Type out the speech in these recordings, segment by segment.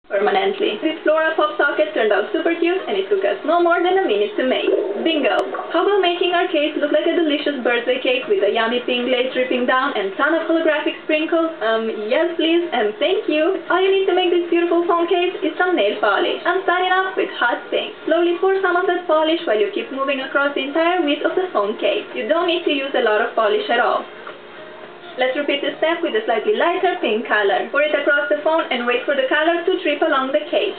permanently. This floral pop socket turned out super cute and it took us no more than a minute to make. Bingo! How about making our case look like a delicious birthday cake with a yummy pink glaze dripping down and ton of holographic sprinkles? Yes please and thank you! All you need to make this beautiful phone case is some nail polish. I'm starting off with hot pink. Slowly pour some of that polish while you keep moving across the entire width of the phone case. You don't need to use a lot of polish at all. Let's repeat the step with a slightly lighter pink color. Pour it across the phone and wait for the color to drip along the case.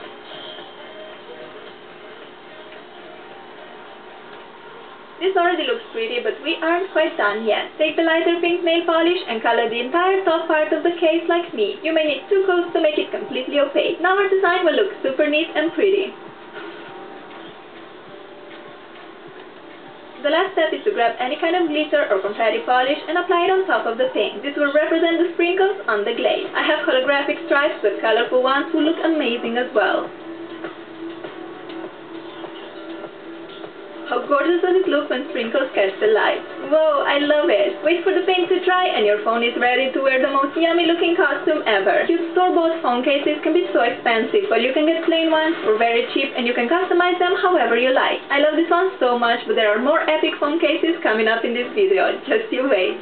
This already looks pretty, but we aren't quite done yet. Take the lighter pink nail polish and color the entire top part of the case like me. You may need 2 coats to make it completely opaque. Now our design will look super neat and pretty. The last step is to grab any kind of glitter or confetti polish and apply it on top of the pink. This will represent the sprinkles on the glaze. I have holographic stripes, but colorful ones will look amazing as well. How gorgeous does it look when sprinkles catch the light? Whoa, I love it! Wait for the paint to dry and your phone is ready to wear the most yummy looking costume ever. Cute store-bought phone cases can be so expensive, but you can get plain ones for very cheap and you can customize them however you like. I love this one so much, but there are more epic phone cases coming up in this video. Just you wait.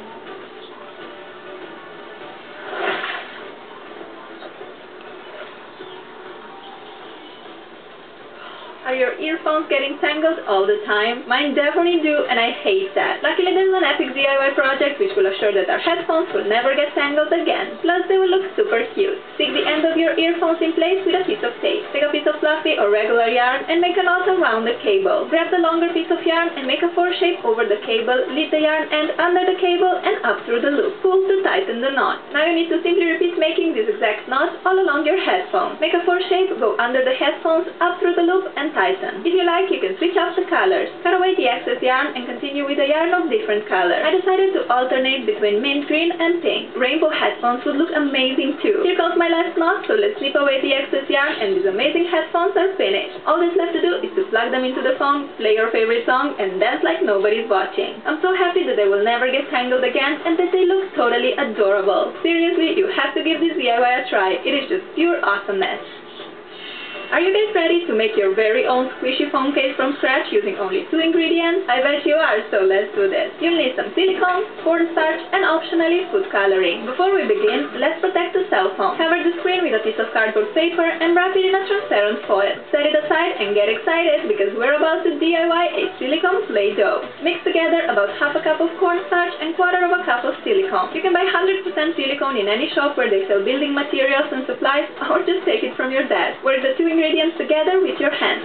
Are your earphones getting tangled all the time? Mine definitely do, and I hate that. Luckily there's an epic DIY project which will assure that our headphones will never get tangled again. Plus they will look super cute. Stick the end of your earphones in place with a piece of tape. Take a piece of fluffy or regular yarn and make a knot around the cable. Grab the longer piece of yarn and make a 4 shape over the cable. Lead the yarn end under the cable and up through the loop. Pull to tighten the knot. Now you need to simply repeat making this exact knot all along your headphone. Make a 4 shape, go under the headphones, up through the loop and tighten. If you like, you can switch up the colors. Cut away the excess yarn and continue with a yarn of different colors. I decided to alternate between mint green and pink. Rainbow headphones would look amazing too. Here comes my last knot, so let's snip away the excess yarn and these amazing headphones are finished. All that's left to do is to plug them into the phone, play your favorite song and dance like nobody's watching. I'm so happy that they will never get tangled again and that they look totally adorable. Seriously, you have to give this DIY a try. It is just pure awesomeness. Are you guys ready to make your very own squishy phone case from scratch using only 2 ingredients? I bet you are, so let's do this. You'll need some silicone, cornstarch, and optionally food coloring. Before we begin, let's protect the cell phone. Cover the screen with a piece of cardboard paper and wrap it in a transparent foil. Set it aside and get excited because we're about to DIY a silicone Play-Doh. Mix together about half a cup of cornstarch and 1/4 of a cup of silicone. You can buy 100% silicone in any shop where they sell building materials and supplies, or just take it from your dad. Work the 2 ingredients together with your hands.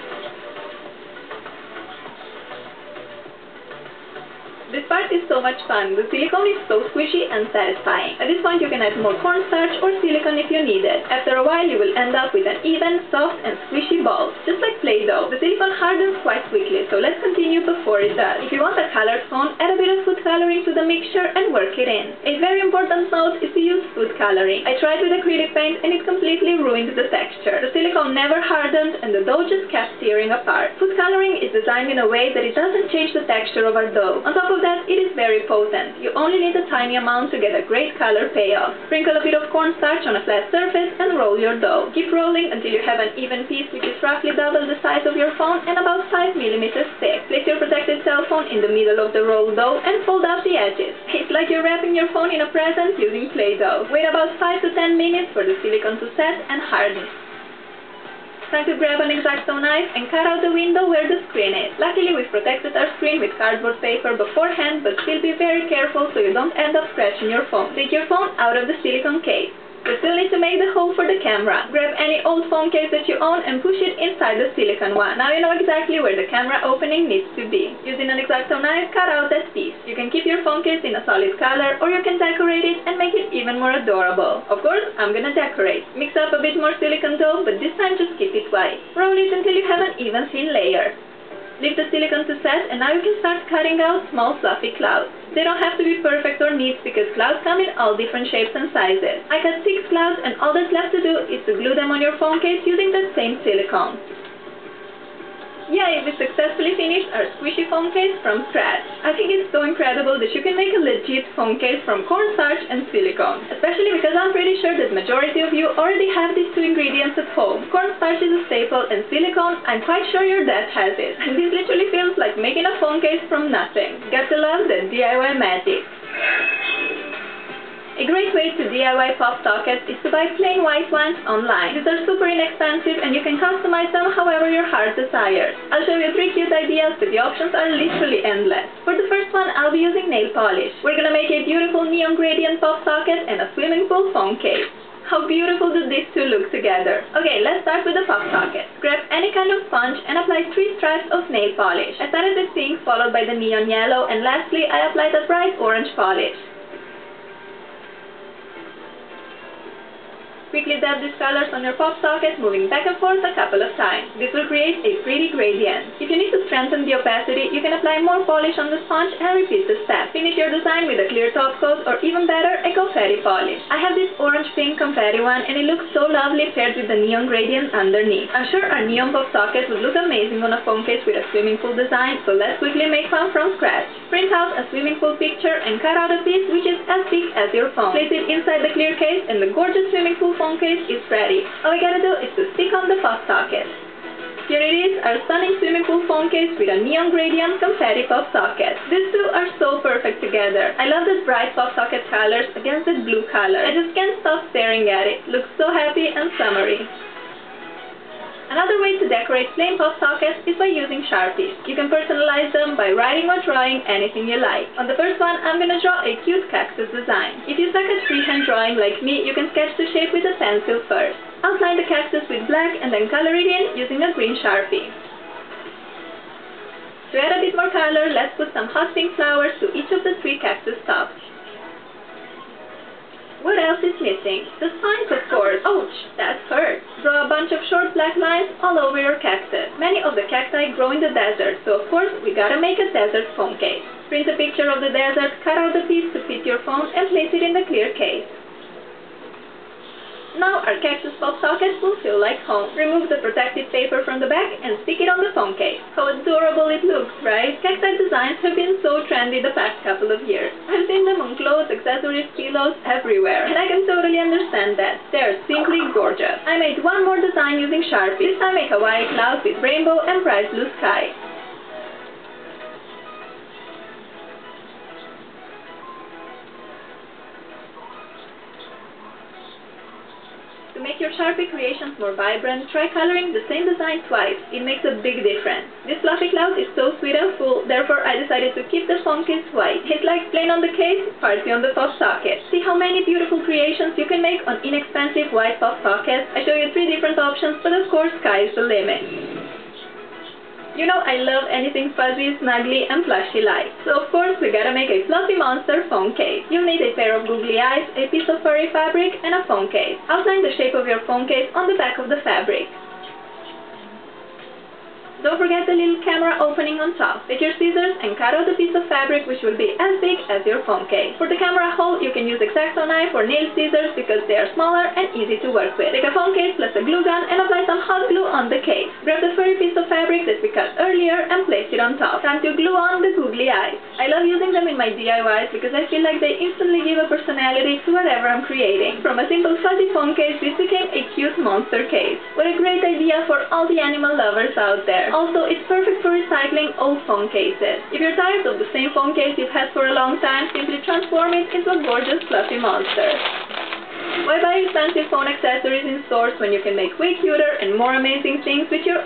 This part is so much fun. The silicone is so squishy and satisfying. At this point you can add more cornstarch or silicone if you need it. After a while you will end up with an even, soft and squishy ball, just like Play-Doh. The silicone hardens quite quickly, so let's continue before it does. If you want a colored phone, add a bit of food coloring to the mixture and work it in. A very important note is to use food coloring. I tried with acrylic paint and it completely ruined the texture. The silicone never hardened and the dough just kept tearing apart. Food coloring is designed in a way that it doesn't change the texture of our dough. On top of that, it is very potent. You only need a tiny amount to get a great color payoff. Sprinkle a bit of cornstarch on a flat surface and roll your dough. Keep rolling until you have an even piece which is roughly double the size of your phone and about 5 millimeters thick. Place your protected cell phone in the middle of the rolled dough and fold out the edges. It's like you're wrapping your phone in a present using Play-Doh. Wait about 5 to 10 minutes for the silicone to set and harden. Time to grab an X-Acto knife and cut out the window where the screen is. Luckily we've protected our screen with cardboard paper beforehand, but still be very careful so you don't end up scratching your phone. Take your phone out of the silicone case. You still need to make the hole for the camera. Grab any old phone case that you own and push it inside the silicone one. Now you know exactly where the camera opening needs to be. Using an X-Acto knife, cut out that piece. You can keep your phone case in a solid color or you can decorate it and make it even more adorable. Of course, I'm gonna decorate. Mix up a bit more silicone dough, but this time just keep it white. Roll it until you have an even thin layer. Leave the silicone to set and now you can start cutting out small fluffy clouds. They don't have to be perfect or neat because clouds come in all different shapes and sizes. I cut 6 clouds and all that's left to do is to glue them on your phone case using that same silicone. Yay, we successfully finished our squishy phone case from scratch. I think it's so incredible that you can make a legit phone case from cornstarch and silicone. Especially because I'm pretty sure that majority of you already have these two ingredients at home. Cornstarch is a staple and silicone, I'm quite sure your dad has it. And this literally feels like making a phone case from nothing. Got to love that DIY magic. A great way to DIY pop sockets is to buy plain white ones online. These are super inexpensive and you can customize them however your heart desires. I'll show you 3 cute ideas, but the options are literally endless. For the first one, I'll be using nail polish. We're gonna make a beautiful neon gradient pop socket and a swimming pool phone case. How beautiful do these two look together? Okay, let's start with the pop socket. Grab any kind of sponge and apply 3 stripes of nail polish. I started with pink, followed by the neon yellow, and lastly I applied a bright orange polish. Quickly dab these colors on your pop socket, moving back and forth a couple of times. This will create a pretty gradient. If you need to strengthen the opacity, you can apply more polish on the sponge and repeat the step. Finish your design with a clear top coat or even better, a confetti polish. I have this orange-pink confetti one and it looks so lovely paired with the neon gradient underneath. I'm sure our neon pop socket would look amazing on a phone case with a swimming pool design, so let's quickly make one from scratch. Print out a swimming pool picture and cut out a piece which is as big as your phone. Place it inside the clear case and the gorgeous swimming pool phone case is ready. All we gotta do is to stick on the pop socket. Here it is, our stunning swimming pool phone case with a neon gradient confetti pop socket. These two are so perfect together. I love the bright pop socket colors against the blue color. I just can't stop staring at it. Looks so happy and summery. Another way to decorate plain pop sockets is by using Sharpies. You can personalize them by writing or drawing anything you like. On the first one, I'm gonna draw a cute cactus design. If you suck at freehand drawing like me, you can sketch the shape with a pencil first. Outline the cactus with black and then color it in using a green Sharpie. To add a bit more color, let's put some hot pink flowers to each of the 3 cactus tops. What else is missing? The spines, of course. Ouch, that hurts. Draw a bunch of short black lines all over your cactus. Many of the cacti grow in the desert, so of course we gotta make a desert phone case. Print a picture of the desert, cut out the piece to fit your phone, and place it in the clear case. Now our cactus pop socket will feel like home. Remove the protective paper from the back and stick it on the phone case. How adorable it looks, right? Cacti designs have been so trendy the past couple of years. I've seen them on clothes, accessories, pillows, everywhere. And I can totally understand that. They're simply gorgeous. I made one more design using Sharpie. This time a Hawaii cloud with rainbow and bright blue sky. To make your Sharpie creations more vibrant, try coloring the same design twice. It makes a big difference. This fluffy cloud is so sweet and full, therefore I decided to keep the phone case white. It's like plain on the case, party on the pop socket. See how many beautiful creations you can make on inexpensive white pop sockets? I show you 3 different options, but of course sky is the limit. You know I love anything fuzzy, snuggly, and plushy-like. So of course we gotta make a fluffy monster phone case. You'll need a pair of googly eyes, a piece of furry fabric, and a phone case. Outline the shape of your phone case on the back of the fabric. Don't forget the little camera opening on top. Take your scissors and cut out a piece of fabric which will be as big as your phone case. For the camera hole, you can use X-Acto knife or nail scissors because they are smaller and easy to work with. Take a phone case plus a glue gun and apply some hot glue on the case. Grab the furry piece of fabric that we cut earlier and place it on top. Time to glue on the googly eyes. I love using them in my DIYs because I feel like they instantly give a personality to whatever I'm creating. From a simple fuzzy phone case, this became a cute monster case. What a great idea for all the animal lovers out there. Also, it's perfect for recycling old phone cases. If you're tired of the same phone case you've had for a long time, simply transform it into a gorgeous fluffy monster. Why buy expensive phone accessories in stores when you can make way cuter and more amazing things with your